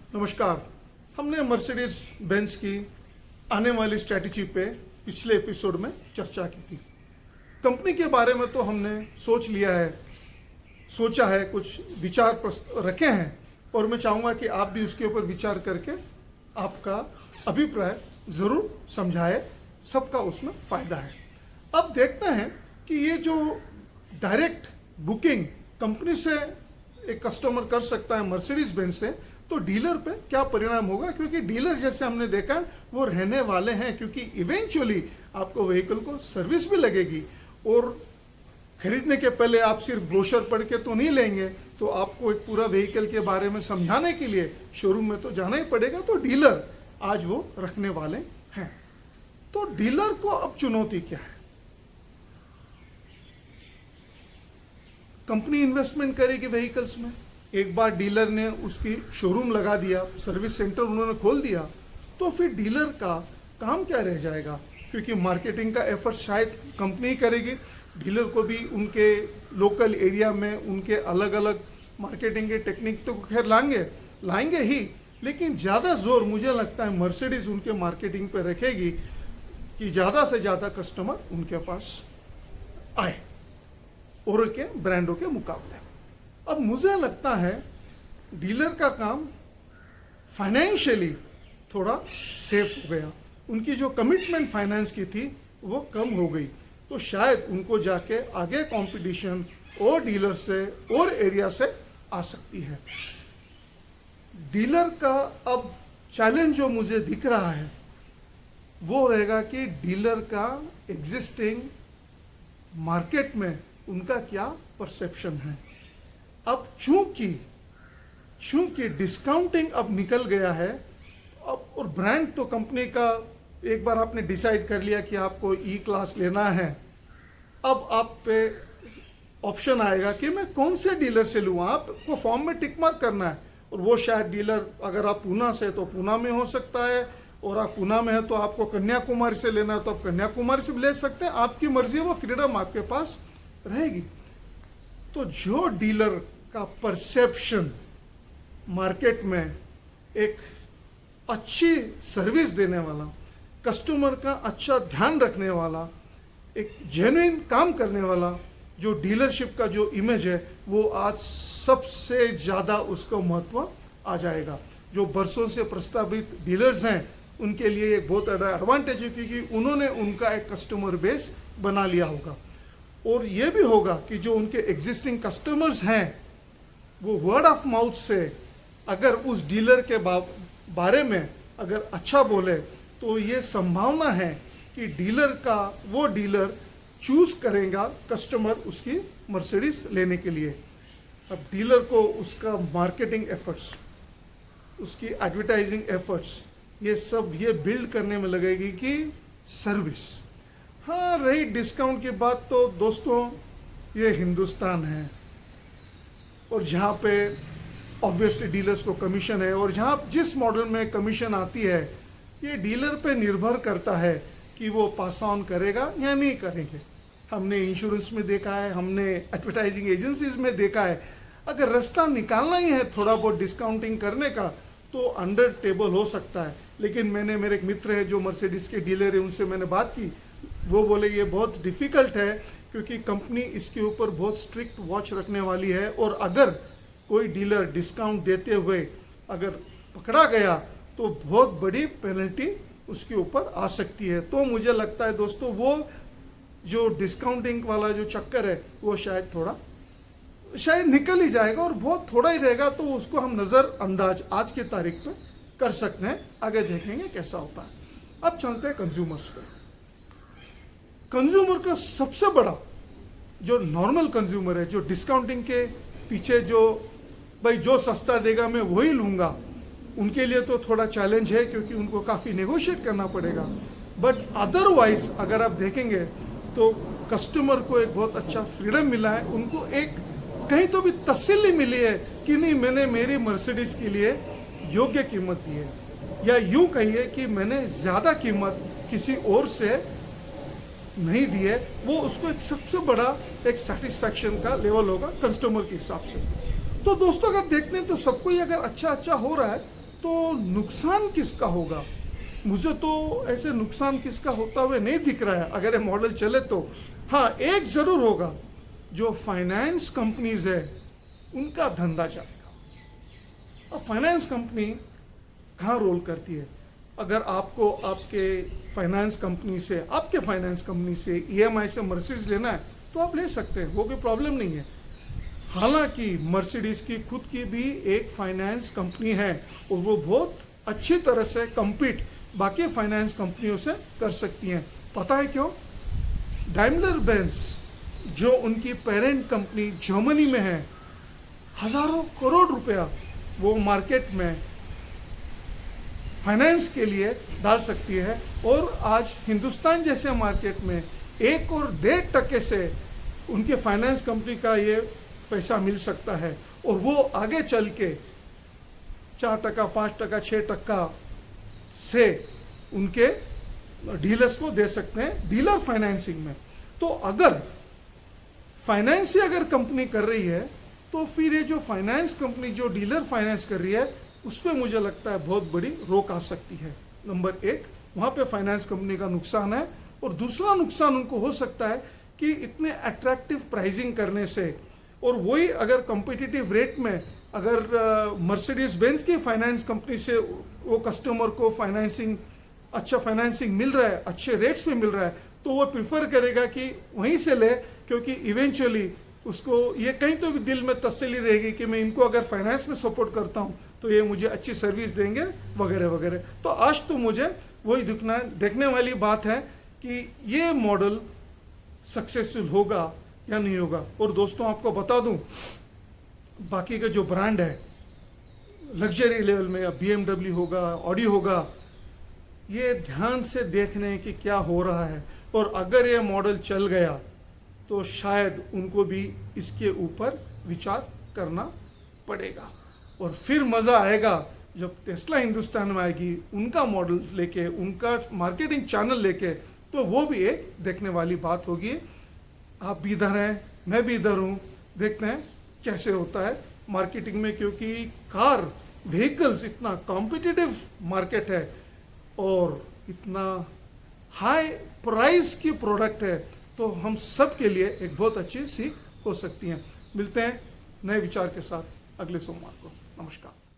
नमस्कार। हमने Mercedes Benz की आने वाली स्ट्रैटेजी पे पिछले एपिसोड में चर्चा की थी। कंपनी के बारे में तो हमने सोचा है, कुछ विचार रखे हैं और मैं चाहूँगा कि आप भी उसके ऊपर विचार करके आपका अभिप्राय ज़रूर समझाए, सबका उसमें फ़ायदा है। अब देखते हैं कि ये जो डायरेक्ट बुकिंग कंपनी से एक कस्टमर कर सकता है मर्सिडीज बेंज से, तो डीलर पे क्या परिणाम होगा, क्योंकि डीलर जैसे हमने देखा वो रहने वाले हैं, क्योंकि इवेंचुअली आपको व्हीकल को सर्विस भी लगेगी और खरीदने के पहले आप सिर्फ ब्रोशर पढ़ के तो नहीं लेंगे, तो आपको एक पूरा व्हीकल के बारे में समझाने के लिए शोरूम में तो जाना ही पड़ेगा। तो डीलर आज वो रखने वाले हैं। तो डीलर को अब चुनौती क्या है? कंपनी इन्वेस्टमेंट करेगी व्हीकल्स में। एक बार डीलर ने उसकी शोरूम लगा दिया, सर्विस सेंटर उन्होंने खोल दिया, तो फिर डीलर का काम क्या रह जाएगा? क्योंकि मार्केटिंग का एफर्ट शायद कंपनी करेगी। डीलर को भी उनके लोकल एरिया में उनके अलग अलग मार्केटिंग के टेक्निक तो खैर लाएंगे ही, लेकिन ज़्यादा जोर मुझे लगता है मर्सिडीज उनके मार्केटिंग पे रखेगी कि ज़्यादा से ज़्यादा कस्टमर उनके पास आए और के ब्रांडों के मुकाबले। अब मुझे लगता है डीलर का काम फाइनेंशियली थोड़ा सेफ हो गया। उनकी जो कमिटमेंट फाइनेंस की थी वो कम हो गई, तो शायद उनको जाके आगे कंपटीशन और डीलर से और एरिया से आ सकती है। डीलर का अब चैलेंज जो मुझे दिख रहा है वो रहेगा कि डीलर का एग्जिस्टिंग मार्केट में उनका क्या परसेप्शन है। अब चूंकि डिस्काउंटिंग अब निकल गया है, अब और ब्रांड तो कंपनी का एक बार आपने डिसाइड कर लिया कि आपको ई क्लास लेना है, अब आप पे ऑप्शन आएगा कि मैं कौन से डीलर से लूँ। आपको फॉर्म में टिक मार्क करना है और वो शायद डीलर, अगर आप पूना से तो पूना में हो सकता है, और आप पूना में है तो आपको कन्याकुमारी से लेना है तो आप कन्याकुमारी से भी ले सकते हैं। आपकी मर्जी, वो फ्रीडम आपके पास रहेगी। तो जो डीलर का परसेप्शन मार्केट में एक अच्छी सर्विस देने वाला, कस्टमर का अच्छा ध्यान रखने वाला, एक जेन्युइन काम करने वाला, जो डीलरशिप का जो इमेज है वो आज सबसे ज़्यादा उसका महत्व आ जाएगा। जो बरसों से प्रस्तावित डीलर्स हैं उनके लिए एक बहुत बड़ा एडवांटेज है, क्योंकि उन्होंने उनका एक कस्टमर बेस बना लिया होगा। और ये भी होगा कि जो उनके एग्जिस्टिंग कस्टमर्स हैं वो वर्ड ऑफ माउथ से अगर उस डीलर के बारे में अगर अच्छा बोले, तो ये संभावना है कि वो डीलर चूज करेगा कस्टमर उसकी मर्सिडीज लेने के लिए। अब डीलर को उसका मार्केटिंग एफर्ट्स, उसकी एडवर्टाइजिंग एफर्ट्स, ये बिल्ड करने में लगेगी कि सर्विस। हाँ, रही डिस्काउंट की बात, तो दोस्तों ये हिंदुस्तान है और जहाँ पे ऑब्वियसली डीलर्स को कमीशन है, और जहाँ जिस मॉडल में कमीशन आती है ये डीलर पे निर्भर करता है कि वो पास ऑन करेगा या नहीं करेंगे। हमने इंश्योरेंस में देखा है, हमने एडवर्टाइजिंग एजेंसीज में देखा है, अगर रास्ता निकालना ही है थोड़ा बहुत डिस्काउंटिंग करने का तो अंडर टेबल हो सकता है। लेकिन मेरे एक मित्र है जो मर्सिडीज के डीलर है, उनसे मैंने बात की, वो बोले ये बहुत डिफ़िकल्ट है क्योंकि कंपनी इसके ऊपर बहुत स्ट्रिक्ट वॉच रखने वाली है, और अगर कोई डीलर डिस्काउंट देते हुए अगर पकड़ा गया तो बहुत बड़ी पेनल्टी उसके ऊपर आ सकती है। तो मुझे लगता है दोस्तों वो जो डिस्काउंटिंग वाला जो चक्कर है वो शायद निकल ही जाएगा, और बहुत थोड़ा ही रहेगा, तो उसको हम नज़रअंदाज आज की तारीख पे कर सकते हैं। आगे देखेंगे कैसा होता है। अब चलते हैं कंज्यूमर्स पे। कंज्यूमर का सबसे बड़ा जो नॉर्मल कंज्यूमर है, जो डिस्काउंटिंग के पीछे जो सस्ता देगा मैं वही लूँगा, उनके लिए तो थोड़ा चैलेंज है क्योंकि उनको काफ़ी नेगोशिएट करना पड़ेगा। बट अदरवाइज अगर आप देखेंगे तो कस्टमर को एक बहुत अच्छा फ्रीडम मिला है, उनको एक कहीं तो भी तसल्ली मिली है कि नहीं, मैंने मेरी मर्सिडीज के लिए योग्य कीमत दी है, या यूँ कहिए कि मैंने ज़्यादा कीमत किसी और से नहीं दी है। वो उसको एक सबसे बड़ा एक सेटिस्फैक्शन का लेवल होगा कस्टमर के हिसाब से। तो दोस्तों अगर देखते हैं तो सबको ही अगर अच्छा हो रहा है तो नुकसान किसका होगा? मुझे तो ऐसे नुकसान किसका होता हुए नहीं दिख रहा है अगर ये मॉडल चले तो। हाँ, एक ज़रूर होगा, जो फाइनेंस कंपनीज है उनका धंधा जाएगा। अब फाइनेंस कंपनी कहाँ रोल करती है? अगर आपको आपके फाइनेंस कंपनी से ईएमआई से मर्सिडीज लेना है तो आप ले सकते हैं, वो कोई प्रॉब्लम नहीं है। हालांकि मर्सिडीज की खुद की भी एक फाइनेंस कंपनी है और वो बहुत अच्छी तरह से compete बाकी फाइनेंस कंपनियों से कर सकती हैं। पता है क्यों? डाइमलर बेंज जो उनकी पेरेंट कंपनी जर्मनी में है, हजारों करोड़ रुपया वो मार्केट में फाइनेंस के लिए डाल सकती है, और आज हिंदुस्तान जैसे मार्केट में 1 और 1.5% से उनके फाइनेंस कंपनी का ये पैसा मिल सकता है, और वो आगे चल के 4%, 5%, 6% से उनके डीलर्स को दे सकते हैं डीलर फाइनेंसिंग में। तो अगर फाइनेंस ही अगर कंपनी कर रही है तो फिर ये जो फाइनेंस कंपनी जो डीलर फाइनेंस कर रही है उस पर मुझे लगता है बहुत बड़ी रोक आ सकती है। नंबर 1, वहाँ पे फाइनेंस कंपनी का नुकसान है, और दूसरा नुकसान उनको हो सकता है कि इतने अट्रैक्टिव प्राइसिंग करने से, और वही अगर कॉम्पिटिटिव रेट में अगर मर्सिडीज बेंज की फाइनेंस कंपनी से वो कस्टमर को अच्छा फाइनेंसिंग मिल रहा है, अच्छे रेट्स पे मिल रहा है, तो वो प्रिफर करेगा कि वहीं से ले, क्योंकि इवेंचुअली उसको ये कहीं तो भी दिल में तसल्ली रहेगी कि मैं इनको अगर फाइनेंस में सपोर्ट करता हूँ तो ये मुझे अच्छी सर्विस देंगे वगैरह वगैरह। तो आज तो मुझे वही देखने वाली बात है कि ये मॉडल सक्सेसफुल होगा या नहीं होगा। और दोस्तों आपको बता दूं, बाकी का जो ब्रांड है लग्जरी लेवल में, या BMW होगा, ऑडी होगा, ये ध्यान से देखने कि क्या हो रहा है, और अगर ये मॉडल चल गया तो शायद उनको भी इसके ऊपर विचार करना पड़ेगा। और फिर मज़ा आएगा जब टेस्ला हिंदुस्तान में आएगी, उनका मॉडल लेके, उनका मार्केटिंग चैनल लेके, तो वो भी एक देखने वाली बात होगी। आप भी इधर हैं, मैं भी इधर हूँ, देखते हैं कैसे होता है मार्केटिंग में, क्योंकि कार व्हीकल्स इतना कॉम्पिटिटिव मार्केट है और इतना हाई प्राइस की प्रोडक्ट है, तो हम सब के लिए एक बहुत अच्छी सीख हो सकती है। मिलते हैं नए विचार के साथ अगले सोमवार को। नमस्कार।